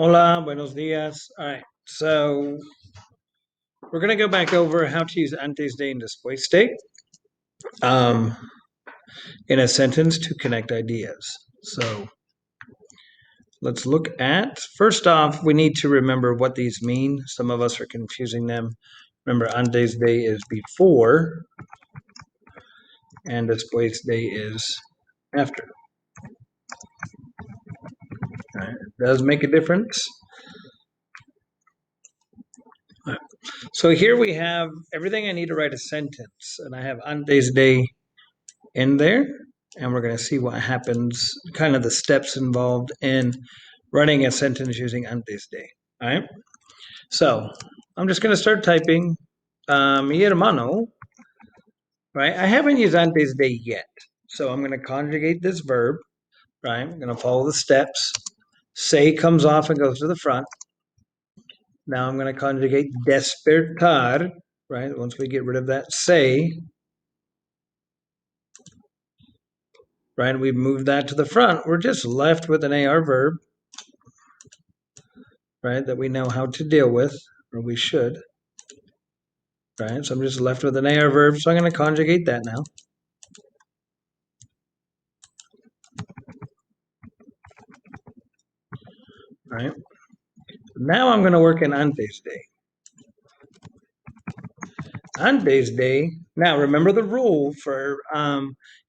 Hola, buenos dias. All right, so we're going to go back over how to use antes de and después de um, in a sentence to connect ideas. So let's look at, first off, we need to remember what these mean. Some of us are confusing them. Remember, antes de is before, and después de is after. All right, it does make a difference. All right. So here we have everything I need to write a sentence, and I have antes de in there, and we're going to see what happens, kind of the steps involved in running a sentence using antes de. All right. So I'm just going to start typing mi hermano, right? I haven't used antes de yet. So I'm going to conjugate this verb, right? I'm going to follow the steps. Se comes off and goes to the front. Now I'm going to conjugate despertar, right? Once we get rid of that se, right? We've moved that to the front. We're just left with an AR verb, right? That we know how to deal with, or we should, right? So I'm just left with an AR verb. So I'm going to conjugate that now, right? Now I'm going to work in antes de. Antes de. Now remember the rule for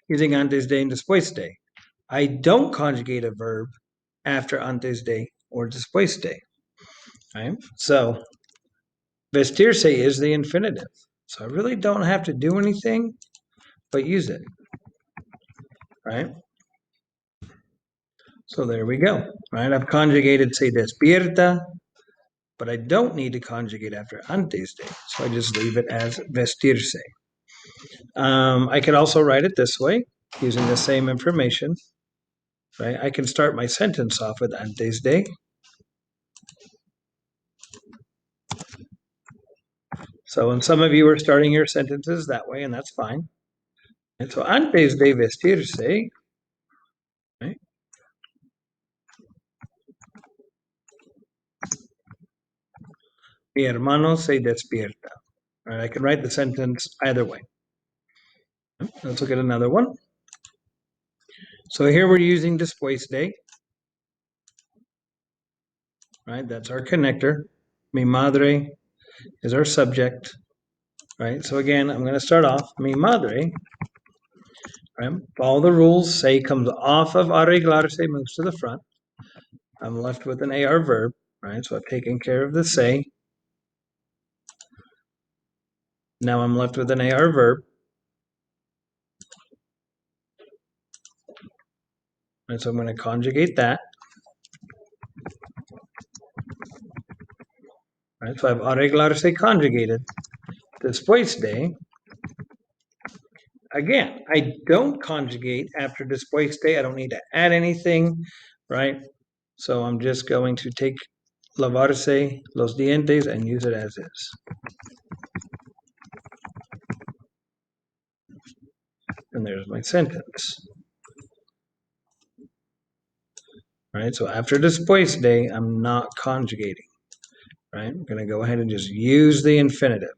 using antes de and después de. I don't conjugate a verb after antes de or después de. Right? So vestirse is the infinitive. So I really don't have to do anything but use it. Right? So there we go. Right? I've conjugated se despierta, but I don't need to conjugate after antes de. So I just leave it as vestirse. I could also write it this way using the same information. Right? I can start my sentence off with antes de. So, and some of you are starting your sentences that way, and that's fine. And so, antes de vestirse, right? Mi hermano se despierta. Right? I can write the sentence either way. Let's look at another one. So here we're using después de. Right? That's our connector. Mi madre is our subject. Right? So again, I'm going to start off. Mi madre. Right? Follow the rules. Se comes off of arreglarse, moves to the front. I'm left with an AR verb. Right? So I've taken care of the se. Now I'm left with an AR verb. And so I'm going to conjugate that. Right? So I have arreglarse conjugated. Después de. Again, I don't conjugate after después de. I don't need to add anything, right? So I'm just going to take lavarse los dientes and use it as is. And there's my sentence. Right? So after después de, I'm not conjugating. Right? I'm going to go ahead and just use the infinitive.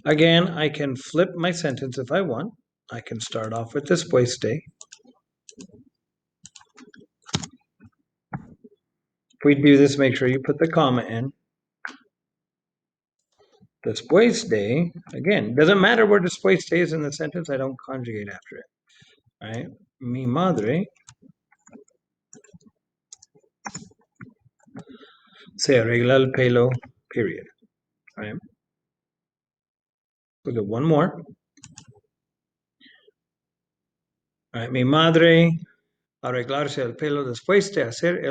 Again, I can flip my sentence if I want. I can start off with después de. If we do this, make sure you put the comma in. Después de, again, doesn't matter where después de is in the sentence, I don't conjugate after it. Right? Mi madre se arregla el pelo, period. Right? Look at one more. Right? Mi madre arreglarse el pelo después de hacer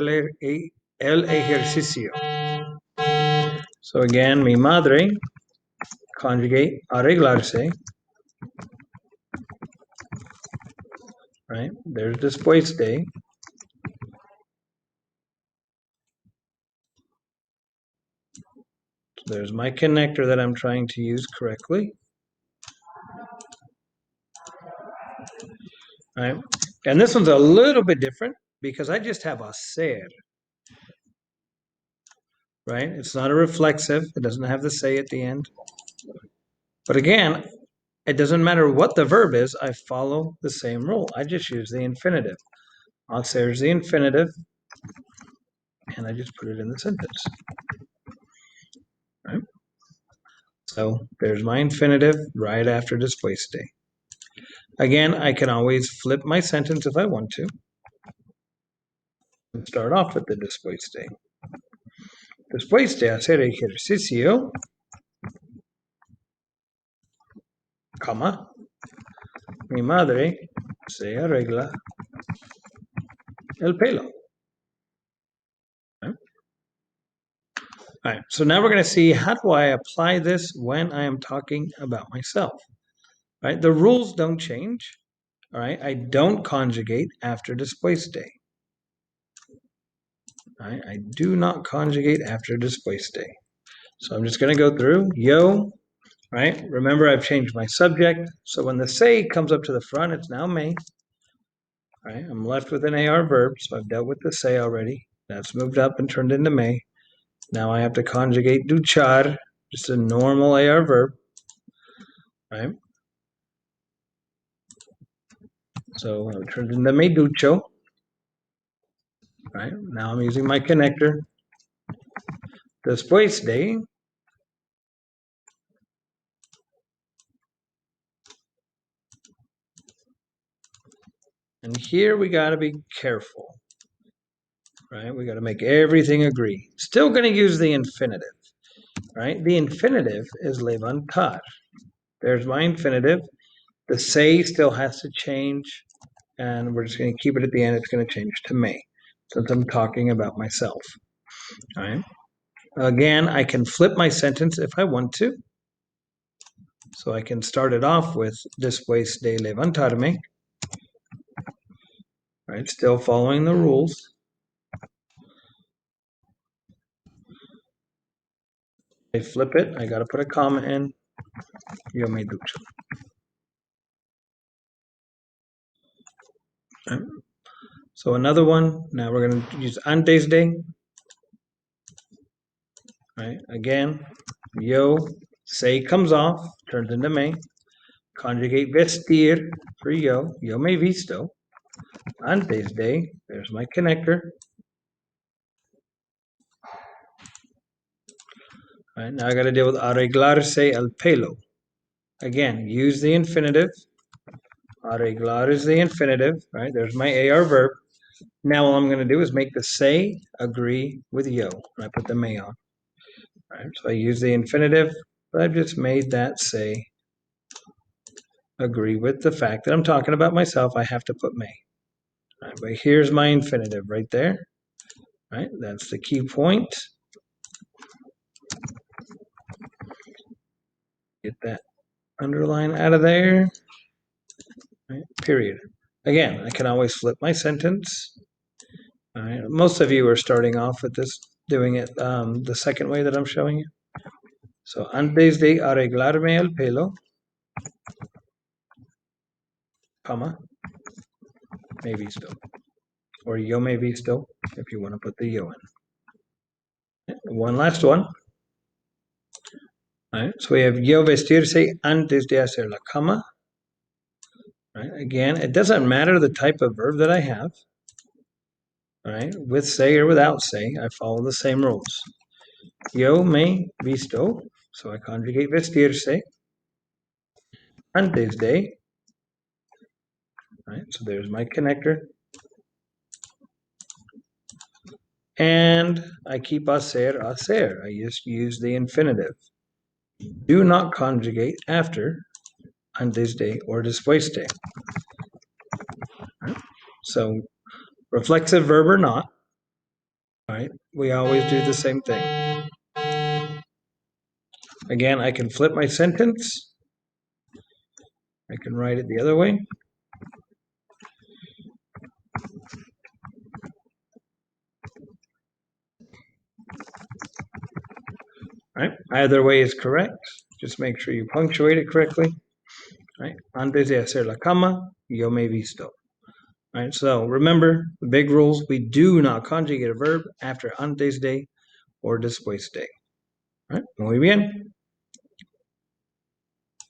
el ejercicio. So again, mi madre, conjugate arreglarse. Right? There's después de. So there's my connector that I'm trying to use correctly. Right? And this one's a little bit different because I just have hacer, right? It's not a reflexive. It doesn't have the say at the end. But again, it doesn't matter what the verb is. I follow the same rule. I just use the infinitive. Hacer is the infinitive, and I just put it in the sentence. Right? So there's my infinitive right after después de. Again, I can always flip my sentence if I want to and start off with the después de. Después de hacer ejercicio, coma, mi madre se arregla el pelo. Okay. All right, so now we're going to see how do I apply this when I am talking about myself. All right, the rules don't change. All right, I don't conjugate after después de. All right, I do not conjugate after después de. So I'm just going to go through yo. Right, remember I've changed my subject. So when the say comes up to the front, it's now me. Right, I'm left with an AR verb, so I've dealt with the say already. That's moved up and turned into me. Now I have to conjugate duchar, just a normal AR verb. Right, so it turns into me ducho. Right, now I'm using my connector. Después de. And here we got to be careful. Right, we got to make everything agree. Still going to use the infinitive. Right, the infinitive is levantar. There's my infinitive. The say still has to change, and we're just going to keep it at the end. It's going to change to me, since I'm talking about myself. All right. Again, I can flip my sentence if I want to. So I can start it off with después de levantarme. Right, still following the rules. I flip it. I got to put a comma in. Yo me ducho. Right. So another one. Now we're going to use antes de. Right. Again, yo, say comes off, turns into me. Conjugate vestir for yo me visto. Antes de, there's my connector. All right, now I got to deal with arreglarse el pelo. Again, use the infinitive. Arreglar is the infinitive, right? There's my AR verb. Now all I'm going to do is make the say agree with yo. And I put the me on. All right, so I use the infinitive, but I've just made that say agree with the fact that I'm talking about myself. I have to put me. All right, but here's my infinitive right there. Right, that's the key point. Get that underline out of there. Right, period. Again, I can always flip my sentence. All right, most of you are starting off with this, doing it the second way that I'm showing you. So, antes de arreglarme el pelo, comma, me visto. Or yo me visto, if you want to put the yo in. One last one. All right, so we have yo vestirse antes de hacer la cama. Right, again, it doesn't matter the type of verb that I have. All right, with say or without say, I follow the same rules. Yo me visto, so I conjugate vestirse. Antes de, right, so there's my connector. And I keep hacer, hacer. I just use the infinitive. Do not conjugate after antes de or después de. Right? So reflexive verb or not, right? We always do the same thing. Again, I can flip my sentence. I can write it the other way. Right? Either way is correct. Just make sure you punctuate it correctly. Right? Antes de hacer la cama, yo me visto. All right, so remember the big rules. We do not conjugate a verb after antes de or después de. All right, muy bien.